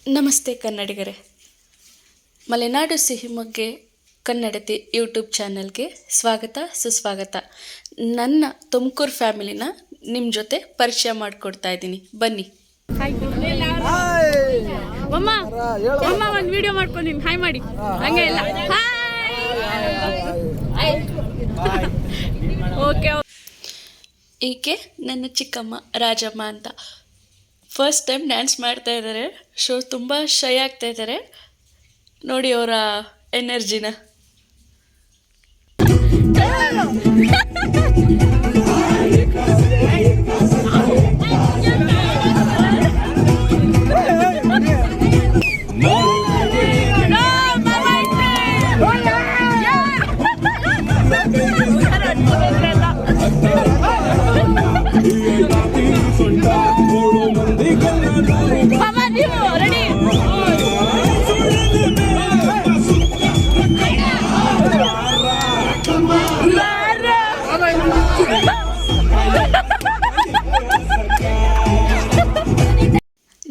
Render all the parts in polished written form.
ನಮಸ್ತೆ ಕನ್ನಡಿಗರೇ, ಮಲೆನಾಡು ಸಿಹಿಮೊಗ್ಗೆ ಕನ್ನಡತಿ ಯೂಟ್ಯೂಬ್ ಚಾನಲ್ಗೆ ಸ್ವಾಗತ ಸುಸ್ವಾಗತ. ನನ್ನ ತುಮಕೂರು ಫ್ಯಾಮಿಲಿನ ನಿಮ್ಮ ಜೊತೆ ಪರಿಚಯ ಮಾಡಿಕೊಡ್ತಾ ಇದ್ದೀನಿ, ಬನ್ನಿ. ಒಂದು ವಿಡಿಯೋ ಮಾಡ್ಕೊಂಡು ಹಾಯ್ ಮಾಡಿ ಹಂಗೆ ಎಲ್ಲ ಓಕೆ. ಈಕೆ ನನ್ನ ಚಿಕ್ಕಮ್ಮ ರಾಜಮ್ಮ ಅಂತ. ಫಸ್ಟ್ ಟೈಮ್ ಡ್ಯಾನ್ಸ್ ಮಾಡ್ತಾ ಇದ್ದಾರೆ. ತುಂಬ ಶೈ ಆಗ್ತಾ ಇದ್ದಾರೆ. ನೋಡಿ ಅವರ ಎನರ್ಜಿನ.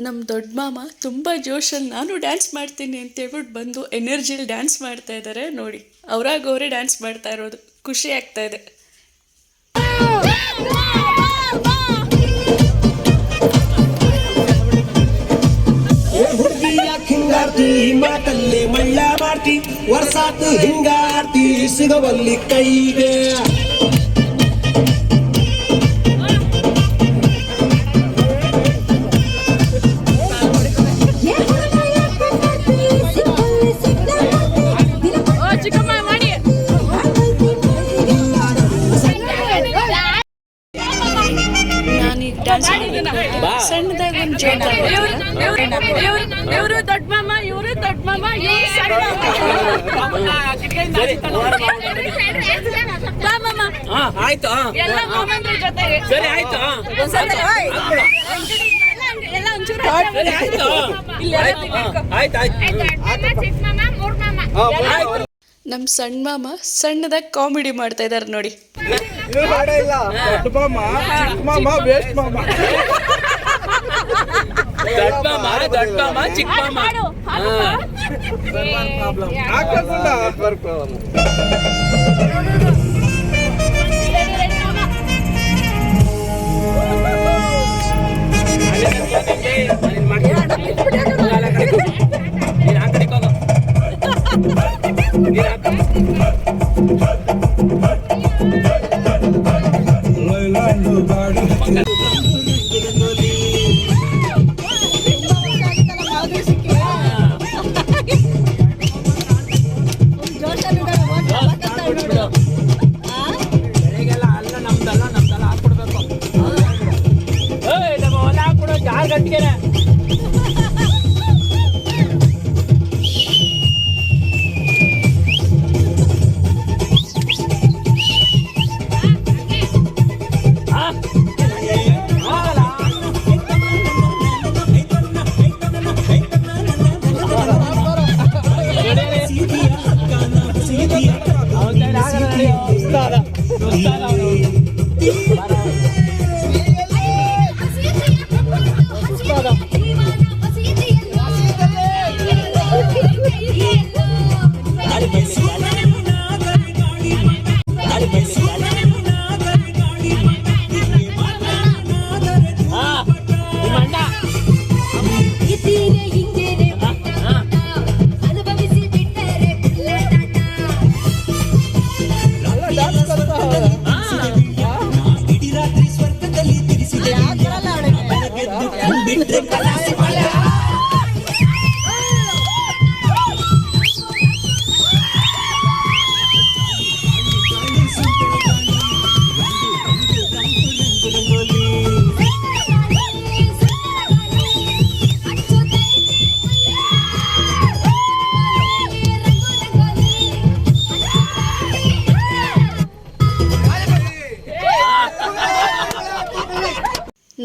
ನಮ್ಮ ದೊಡ್ಡ ಮಾಮ ತುಂಬ ಜೋಶಲ್ಲಿ ನಾನು ಡ್ಯಾನ್ಸ್ ಮಾಡ್ತೀನಿ ಅಂತೇಳ್ಬಿಟ್ಟು ಬಂದು ಎನರ್ಜಿಲಿ ಡ್ಯಾನ್ಸ್ ಮಾಡ್ತಾ ಇದ್ದಾರೆ. ನೋಡಿ, ಅವರೇ ಡ್ಯಾನ್ಸ್ ಮಾಡ್ತಾ ಇರೋದು ಖುಷಿ ಆಗ್ತಾ ಇದೆ. ಮಾತಲ್ಲಿ ಮಳ್ಳ ಮಾಡ್ತಿ ವರ್ಷಾತು ಹಿಂಗಾರ್ತಿ ಸಿಗವಲ್ಲಿ ಕೈಗೆ ಸಣ್ಣದಾಗ ಒಂದು ಜೋತ. ಇವರು ದೊಡ್ಡ ಮಾಮ, ಇವರು ದೊಡ್ಡ ಮಾಮ, ಆಯ್ತು ಎಲ್ಲ ಮಾಮಂದ್ರ ಜೊತೆಗೆ ಸರಿ ಆಯ್ತು ಎಲ್ಲ ಒಂಚೂರು ನಮ್ಮ ಸಣ್ಣ ಮಾಮ ಸಣ್ಣದಾಗ ಕಾಮಿಡಿ ಮಾಡ್ತಾ ಇದ್ದಾರೆ ನೋಡಿ. ದೊಡ್ಡ ಮಾಮ ಚಿಕ್ಕ ಮಾಮ.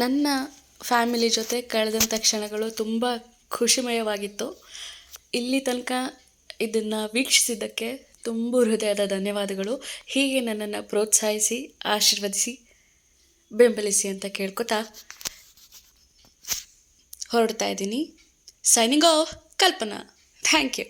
ನನ್ನ ಫ್ಯಾಮಿಲಿ ಜೊತೆ ಕಳೆದಂಥ ಕ್ಷಣಗಳು ತುಂಬ ಖುಷಿಮಯವಾಗಿತ್ತು. ಇಲ್ಲಿ ತನಕ ಇದನ್ನು ವೀಕ್ಷಿಸಿದ್ದಕ್ಕೆ ತುಂಬ ಹೃದಯದ ಧನ್ಯವಾದಗಳು. ಹೀಗೆ ನನ್ನನ್ನು ಪ್ರೋತ್ಸಾಹಿಸಿ, ಆಶೀರ್ವದಿಸಿ, ಬೆಂಬಲಿಸಿ ಅಂತ ಕೇಳ್ಕೊತಾ ಹೊರಡ್ತಾ ಇದ್ದೀನಿ. Signing off Kalpana. Thank you.